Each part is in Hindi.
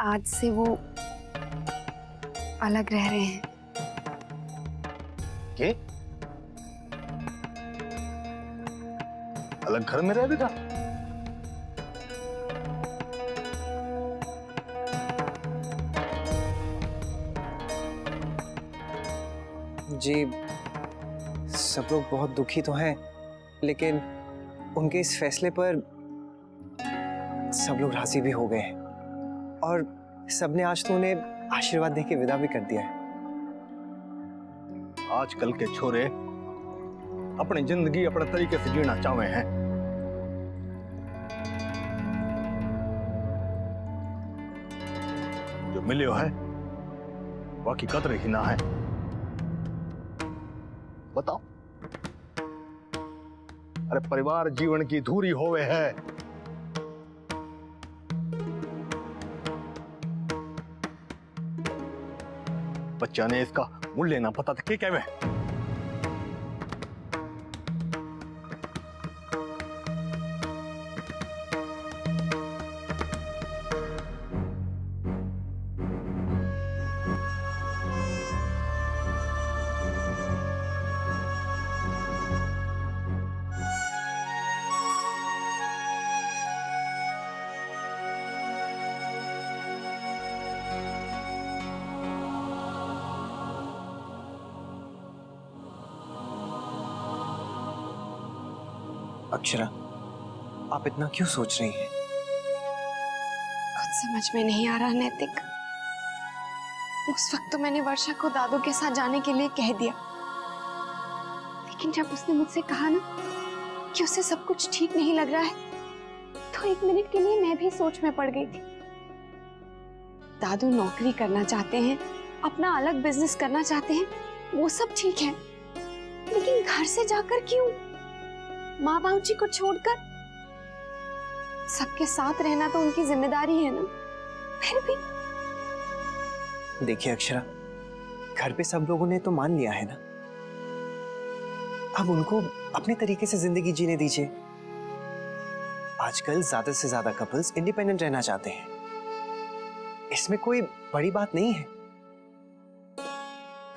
आज से वो अलग रह रहे हैं। ये अलग घर में रह बेटा? जी, सब लोग बहुत दुखी तो हैं, लेकिन उनके इस फैसले पर सब लोग राजी भी हो गए हैं और सबने आज तो उन्हें आशीर्वाद देके विदा भी कर दिया है। आजकल के छोरे अपनी जिंदगी अपने तरीके से जीना चाहते हैं। जो मिले है बाकी कदर ही ना है। बताओ, अरे परिवार जीवन की धूरी होवे है। बच्चा ने इसका मूल्य ना पता था, क्या कहवे? अक्षरा, आप इतना क्यों सोच रही हैं? कुछ समझ में नहीं आ रहा नैतिक। उस वक्त तो मैंने वर्षा को दादू के साथ जाने के लिए कह दिया, लेकिन जब उसने मुझसे कहा ना कि उसे सब कुछ ठीक नहीं लग रहा है, तो एक मिनट के लिए मैं भी सोच में पड़ गई थी। दादू नौकरी करना चाहते हैं, अपना अलग बिजनेस करना चाहते हैं, वो सब ठीक है, लेकिन घर से जाकर क्यों? माँ बाबू जी को छोड़कर सबके साथ रहना तो उनकी जिम्मेदारी है ना। फिर भी देखिए अक्षरा, घर पे सब लोगों ने तो मान लिया है ना, अब उनको अपने तरीके से जिंदगी जीने दीजिए। आजकल ज्यादा से ज्यादा कपल्स इंडिपेंडेंट रहना चाहते हैं, इसमें कोई बड़ी बात नहीं है।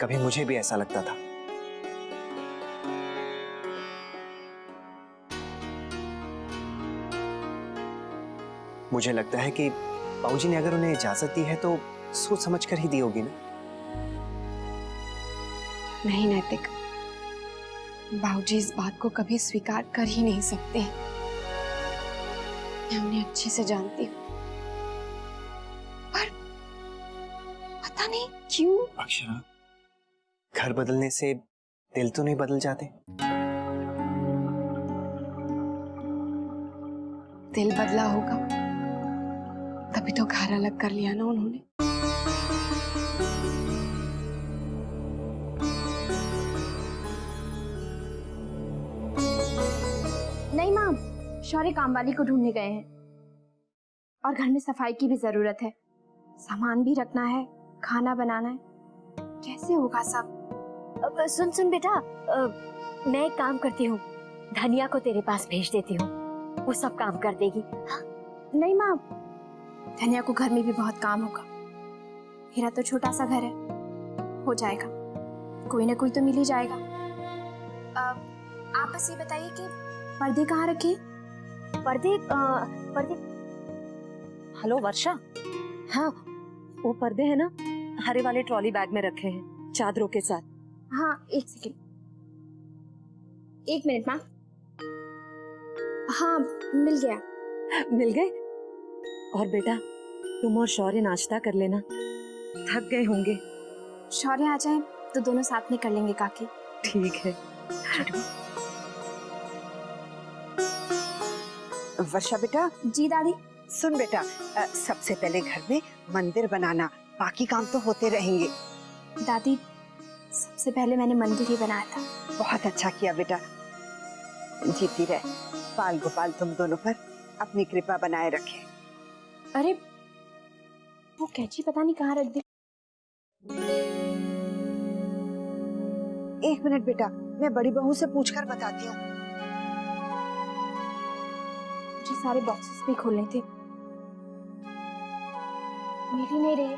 कभी मुझे भी ऐसा लगता था, मुझे लगता है कि बाबूजी ने अगर उन्हें इजाजत दी है तो सोच समझ कर ही दी होगी ना। नहीं नैतिक, बाबूजी इस बात को कभी स्वीकार कर ही नहीं सकते हैं। मैं उन्हें अच्छे से जानती हूँ, पर पता नहीं क्यों। अक्षरा, घर बदलने से दिल तो नहीं बदल जाते? दिल बदला होगा तभी तो घर अलग कर लिया ना उन्होंने। नहीं माम, शौर्य काम वाली को ढूंढने गए हैं और घर में सफाई की भी जरूरत है, सामान भी रखना है, खाना बनाना है, कैसे होगा सब? सुन सुन बेटा, मैं एक काम करती हूँ, धनिया को तेरे पास भेज देती हूँ, वो सब काम कर देगी। हाँ? नहीं माम, धनिया को घर में भी बहुत काम होगा, मेरा तो छोटा सा घर है, हो जाएगा, कोई ना कोई तो मिल ही जाएगा। आप बस ये बताइए कि पर्दे कहाँ रखे? पर्दे पर्दे। हेलो वर्षा, हाँ वो पर्दे है ना, हरे वाले ट्रॉली बैग में रखे हैं चादरों के साथ। हाँ एक सेकेंड, एक मिनट माँ। हाँ मिल गया। मिल गए? और बेटा तुम और शौर्य नाश्ता कर लेना, थक गए होंगे। शौर्य आ जाए तो दोनों साथ में कर लेंगे काकी। ठीक है। वर्षा बेटा। जी दादी। सुन बेटा, सबसे पहले घर में मंदिर बनाना, बाकी काम तो होते रहेंगे। दादी सबसे पहले मैंने मंदिर ही बनाया था। बहुत अच्छा किया बेटा, जीती रहे, बाल गोपाल तुम दोनों पर अपनी कृपा बनाए रखे। अरे वो कैची पता नहीं कहाँ रख दी। एक मिनट बेटा, मैं बड़ी बहू से पूछकर बताती हूँ। मुझे सारे बॉक्सेस भी खोलने थे, मिल ही नहीं रही है।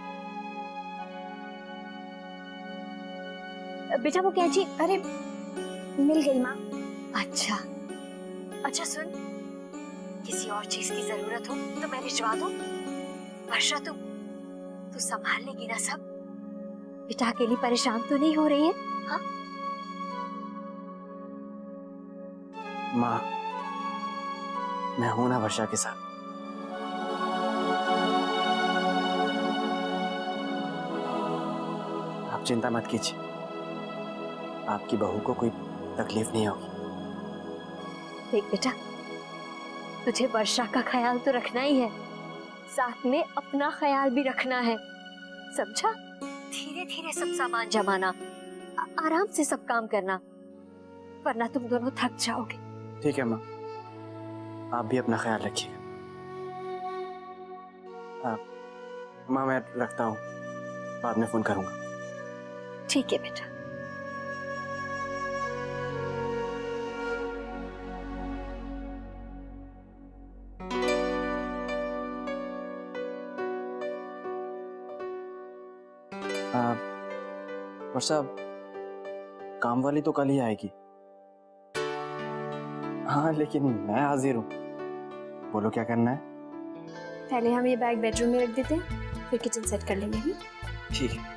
बेटा वो कैंची, अरे मिल गई माँ। अच्छा अच्छा, सुन, किसी और चीज की जरूरत हो तो मैं भिजवा दूं। वर्षा तू संभाल लेगी ना सब? बेटा अकेली परेशान तो नहीं हो रही है? हाँ माँ, मैं हूं ना वर्षा के साथ। आप चिंता मत कीजिए, आपकी बहू को कोई तकलीफ नहीं होगी। देख बेटा, तुझे वर्षा का ख्याल तो रखना ही है, साथ में अपना ख्याल भी रखना है, समझा? धीरे धीरे सब सामान जमाना, आराम से सब काम करना, वरना तुम दोनों थक जाओगे। ठीक है माँ, आप भी अपना ख्याल रखिएगा। माँ मैं रखता हूँ, बाद में फोन करूँगा। ठीक है बेटा। वर्षा, काम वाली तो कल ही आएगी। हाँ लेकिन मैं हाजिर हूँ, बोलो क्या करना है? पहले हम ये बैग बेडरूम में रख देते हैं, फिर किचन सेट कर लेंगे। ठीक है।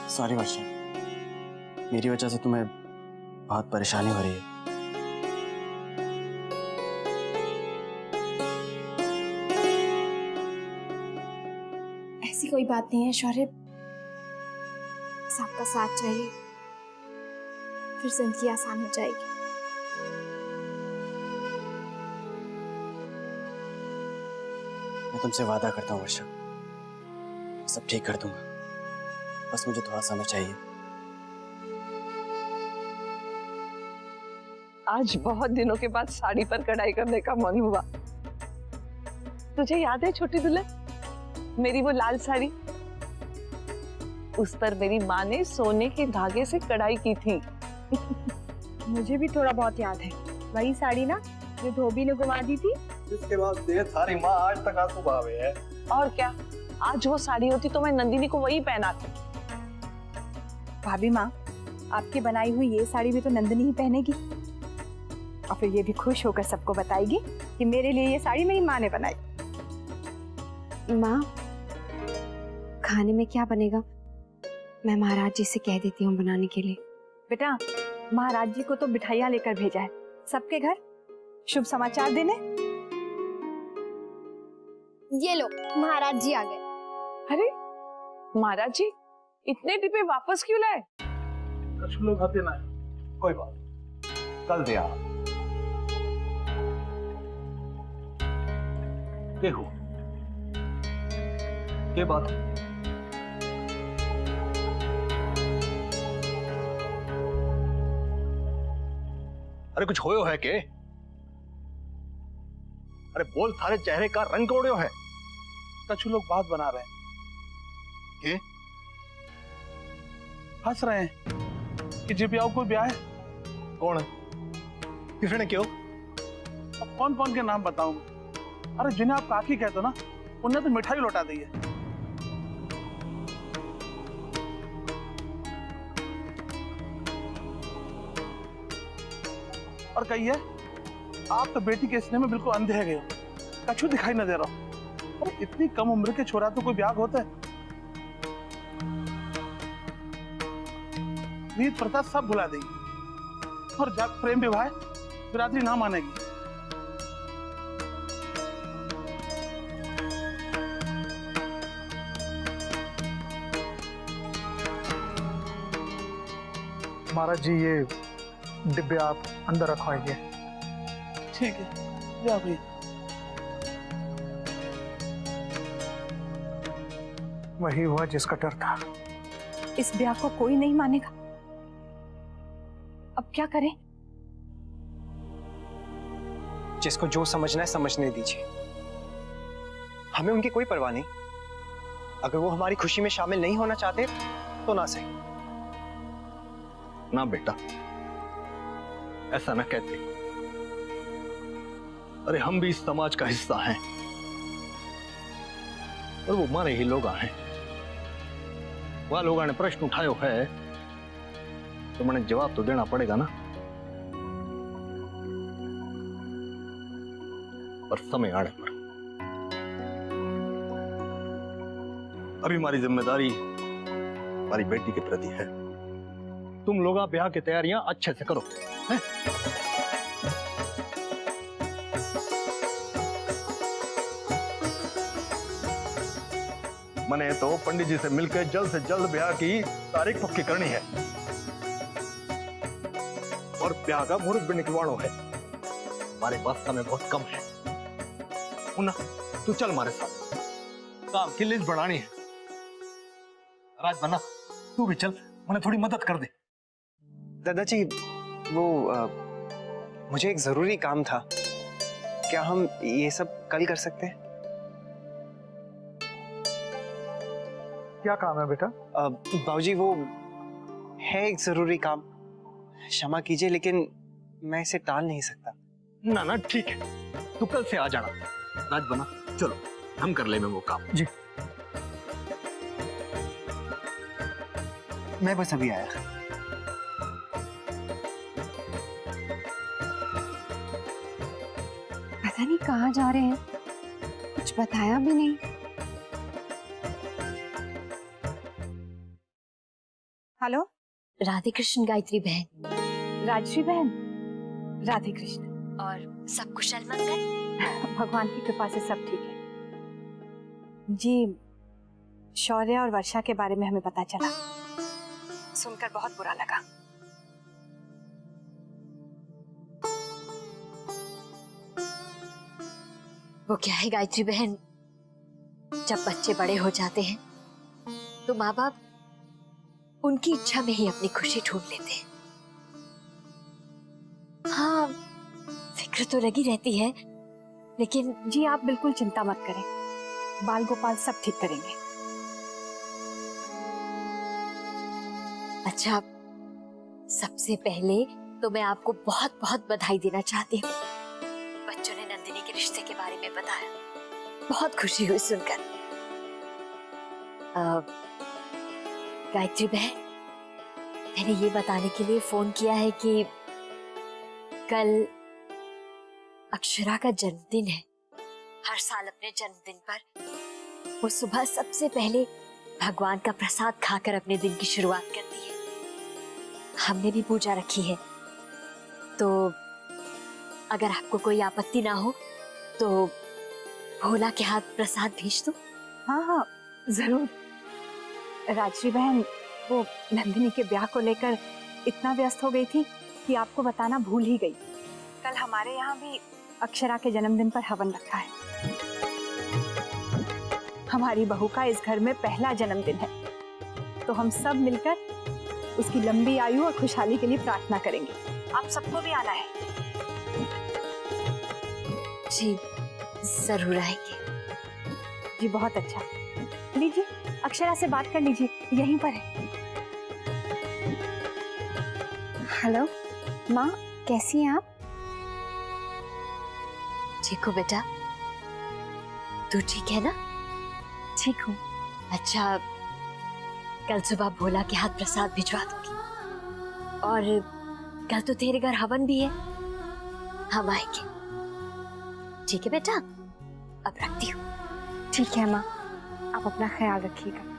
सॉरी वर्षा, मेरी वजह से तुम्हें बहुत परेशानी हो रही है। ऐसी कोई बात नहीं है शौर्य, सबका साथ चाहिए, फिर जिंदगी आसान हो जाएगी। मैं तुमसे वादा करता हूँ वर्षा, सब ठीक कर दूंगा, बस मुझे थोड़ा समय चाहिए। आज बहुत दिनों के बाद साड़ी पर कढ़ाई करने का मन हुआ। तुझे याद है छोटी दुल्हन, मेरी वो लाल साड़ी, उस पर मेरी माँ ने सोने के धागे से कढ़ाई की थी। मुझे भी थोड़ा बहुत याद है, वही साड़ी ना जो धोबी ने घुमा दी थी। इसके बाद से थारी माँ आज तक आंसू बहावे है। और क्या, आज वो साड़ी होती तो मैं नंदिनी को वही पहनाती। भाभी माँ, आपकी बनाई हुई ये साड़ी भी तो नंदिनी ही पहनेगी, और फिर ये भी खुश होकर सबको बताएगी कि मेरे लिए ये साड़ी मेरी माँ ने बनाई। माँ, खाने में क्या बनेगा? मैं महाराज जी से कह देती हूँ बनाने के लिए। बेटा, महाराज जी को तो मिठाइयाँ लेकर भेजा है सबके घर शुभ समाचार देने। ये लो, महाराज जी आ गए। अरे महाराज जी, इतने डिब्बे वापस क्यों लाए? कुछ लोग आते ना, कोई बात कल दे आ। देखो ये बात अरे कुछ होयो है के? अरे बोल, थारे चेहरे का रंग कोड़ियो है। कुछ लोग बात बना रहे हैं। के? हंस रहे हैं कि जिपियाओं को ब्याह है। कौन? किसने क्यों? अब कौन कौन के नाम बताऊं? अरे जिन्हें आप काकी कहते हो ना, उन्हें तो मिठाई लौटा दी है। और कही है, आप तो बेटी के स्नेह में बिल्कुल अंधे गए हो, कछु दिखाई न दे रहा हो। और इतनी कम उम्र के छोरा तो कोई ब्याह होता है? रीत प्रथा सब भुला देगी, और जब प्रेम विवाह बिरादरी ना मानेगी। महाराज जी, ये डिब्बे आप अंदर रखवाइए। ठीक है, जा भाई। वही हुआ जिसका डर था। इस ब्याह को कोई नहीं मानेगा, अब क्या करें? जिसको जो समझना है समझने दीजिए, हमें उनकी कोई परवाह नहीं। अगर वो हमारी खुशी में शामिल नहीं होना चाहते तो ना सही। ना बेटा, ऐसा ना कहते। अरे हम भी इस समाज का हिस्सा हैं और वो मारे ही लोग हैं। वह लोगों ने प्रश्न उठायो है तो मैंने जवाब तो देना पड़ेगा ना। पर समय आने पर अभी हमारी जिम्मेदारी हमारी बेटी के प्रति है। तुम लोग ब्याह की तैयारियां अच्छे से करो, हैं? मैंने तो पंडित जी से मिलकर जल्द से जल्द ब्याह की तारीख पक्की करनी है और ब्याह का मुहूर्त भी निकलवाना है। हमारे पास समय बहुत कम है। मुन्ना, तू चल हमारे साथ, काम की लिस्ट बढ़ानी है। राज बना, तू भी चल, मैंने थोड़ी मदद कर दे। दादाजी, वो मुझे एक जरूरी काम था। क्या हम ये सब कल कर सकते हैं? क्या काम है बेटा? बाबूजी, वो है एक जरूरी काम। क्षमा कीजिए, लेकिन मैं इसे टाल नहीं सकता। ना ना ठीक है, तू कल से आ जाना। राज बना, चलो हम कर ले वो काम। जी। मैं बस अभी आया। पता नहीं कहाँ जा रहे हैं, कुछ बताया भी नहीं। हेलो, राधे कृष्ण गायत्री बहन। राजश्री बहन, राधे कृष्ण। और सब कुशल मंगल? भगवान की कृपा से सब ठीक है जी। शौर्य और वर्षा के बारे में हमें पता चला, सुनकर बहुत बुरा लगा। वो क्या है गायत्री बहन, जब बच्चे बड़े हो जाते हैं तो माँ बाप उनकी इच्छा में ही अपनी खुशी ढूंढ लेते हैं। हाँ, फिक्र तो लगी रहती है, लेकिन जी आप बिल्कुल चिंता मत करें, बाल गोपाल सब ठीक करेंगे। अच्छा, सबसे पहले तो मैं आपको बहुत बहुत बधाई देना चाहती हूँ। बच्चों ने नंदिनी के रिश्ते के बारे में बताया, बहुत खुशी हुई सुनकर। गायत्री बहन, मैंने ये बताने के लिए फोन किया है कि कल अक्षरा का जन्मदिन है। हर साल अपने जन्मदिन पर वो सुबह सबसे पहले भगवान का प्रसाद खाकर अपने दिन की शुरुआत करती है। हमने भी पूजा रखी है, तो अगर आपको कोई आपत्ति ना हो तो भोला के हाथ प्रसाद भेज दो। हाँ हाँ जरूर। राजश्री बहन, वो नंदिनी के ब्याह को लेकर इतना व्यस्त हो गई थी कि आपको बताना भूल ही गई। कल हमारे यहाँ भी अक्षरा के जन्मदिन पर हवन रखा है। हमारी बहू का इस घर में पहला जन्मदिन है, तो हम सब मिलकर उसकी लंबी आयु और खुशहाली के लिए प्रार्थना करेंगे। आप सबको भी आना है। जी जरूर आएंगे। जी बहुत अच्छा। लीजिए, अक्षरा से बात कर लीजिए, यहीं पर है। हेलो माँ, कैसी हैं आप? ठीक हो बेटा? तू ठीक है ना? ठीक हूँ। अच्छा, कल सुबह भोला के हाथ प्रसाद भिजवा दूंगी, और कल तो तेरे घर हवन भी है, हम आएंगे। ठीक है बेटा, अब रखती हूँ। ठीक है माँ, आप अपना ख्याल रखिएगा।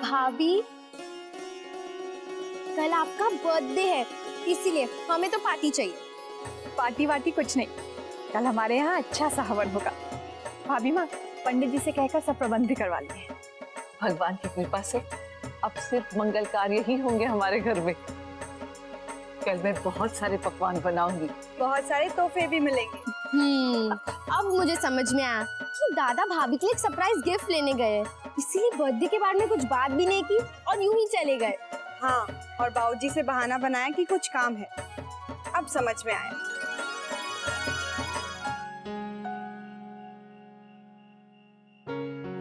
भाभी, कल आपका बर्थडे है, इसीलिए हमें तो पार्टी चाहिए। पार्टी वार्टी कुछ नहीं, कल हमारे यहाँ अच्छा सा हवन होगा। भाभी माँ, पंडित जी से कहकर सब प्रबंध भी करवा लिए हैं। भगवान की कृपा से अब सिर्फ मंगल कार्य ही होंगे हमारे घर में। कल मैं बहुत सारे पकवान बनाऊंगी, बहुत सारे तोहफे भी मिलेंगे। अब मुझे समझ में आया कि दादा भाभी के लिए एक सरप्राइज गिफ्ट लेने गए, इसीलिए बर्थडे के बारे में कुछ बात भी नहीं की और यूं ही चले गए। हाँ, और बाबूजी से बहाना बनाया कि कुछ काम है। अब समझ में आया।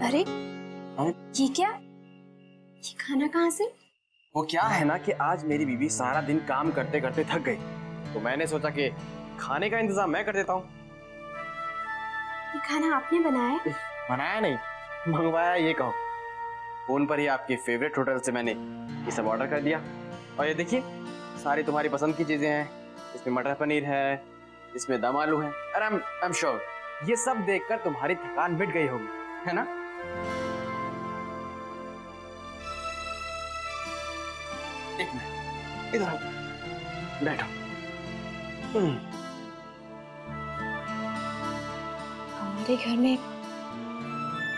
अरे ये क्या? ये खाना कहाँ से? वो क्या है ना कि आज मेरी बीवी सारा दिन काम करते करते थक गई, तो मैंने सोचा कि खाने का इंतजाम मैं कर देता हूँ। ये खाना आपने बनाया है? बनाया नहीं, मंगवाया ये कहो। फोन पर ही आपके फेवरेट होटल से मैंने ये सब ऑर्डर कर दिया। और ये देखिए सारी तुम्हारी पसंद की चीजें हैं। इसमें मटर पनीर है, इसमें दम आलू है। अरे आई एम श्योर ये सब देखकर तुम्हारी थकान मिट गई होगी, है ना? एक मिनट, इधर आओ, बैठो। हमारे घर में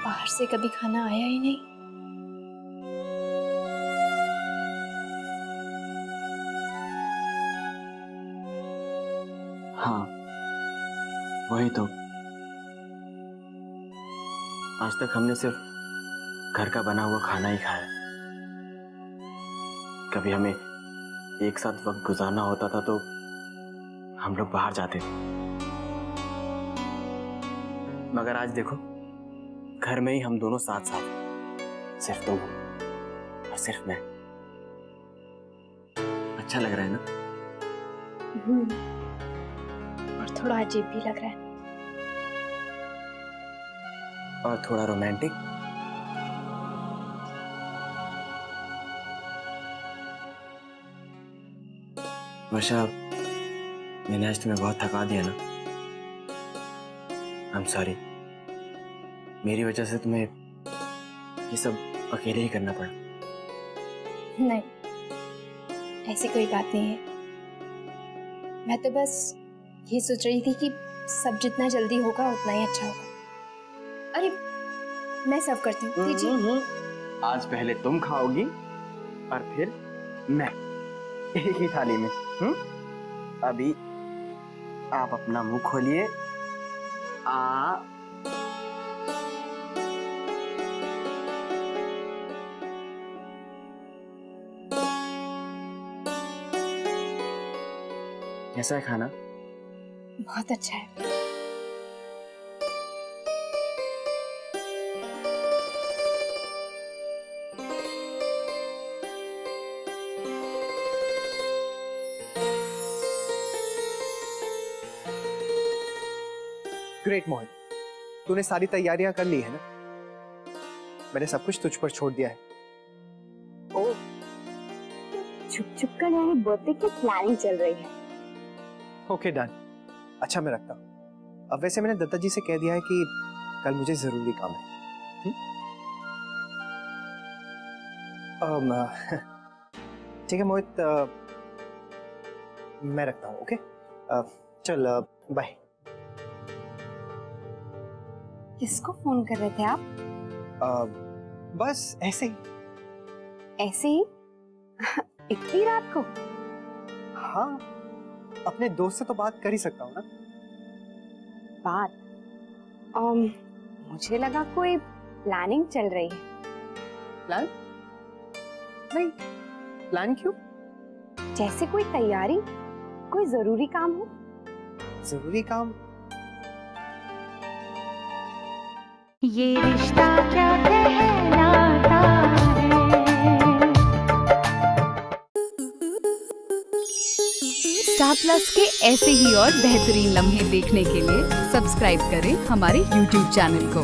बाहर से कभी खाना आया ही नहीं। हाँ वही तो, आज तक हमने सिर्फ घर का बना हुआ खाना ही खाया। कभी हमें एक साथ वक्त गुजारना होता था तो हम लोग बाहर जाते थे, मगर आज देखो घर में ही हम दोनों साथ साथ, सिर्फ तुम और सिर्फ मैं। अच्छा लग रहा है ना? और थोड़ा अजीब भी लग रहा है। और थोड़ा रोमांटिक। वर्षा, मैंने आज तुम्हें बहुत थका दिया ना? आई एम सॉरी, मेरी वजह से तुम्हें ये सब अकेले ही करना पड़ा। नहीं, ऐसी कोई बात नहीं है। मैं तो बस ये सोच रही थी कि सब जितना जल्दी होगा उतना ही अच्छा होगा। अरे मैं सर्व करती हूँ, दीजिए। आज पहले तुम खाओगी और फिर मैं, एक ही थाली में। अभी आप अपना मुंह खोलिए। कैसा है खाना? बहुत अच्छा है। ग्रेट मोहित, तूने सारी तैयारियां कर ली है ना? मैंने सब कुछ तुझ पर छोड़ दिया है। ओ, छुप छुप कर मेरी बर्थडे की प्लानिंग चल रही है। Okay done. अच्छा मैं रखता हूँ। अब वैसे मैंने दत्ता जी से कह दिया है कि कल मुझे जरूरी काम है। ठीक है मोहित, मैं रखता हूँ। ओके चल बाय। किसको फोन कर रहे थे आप? बस ऐसे ही। ऐसे ही? इतनी रात को? हाँ, अपने दोस्त से तो बात कर ही सकता हूँ ना। बात? मुझे लगा कोई प्लानिंग चल रही है। प्लान? नहीं, प्लान क्यों? जैसे कोई तैयारी, कोई जरूरी काम हो। जरूरी काम? ये रिश्ता क्या कहलाता है। स्टार प्लस के ऐसे ही और बेहतरीन लम्हे देखने के लिए सब्सक्राइब करें हमारे YouTube चैनल को।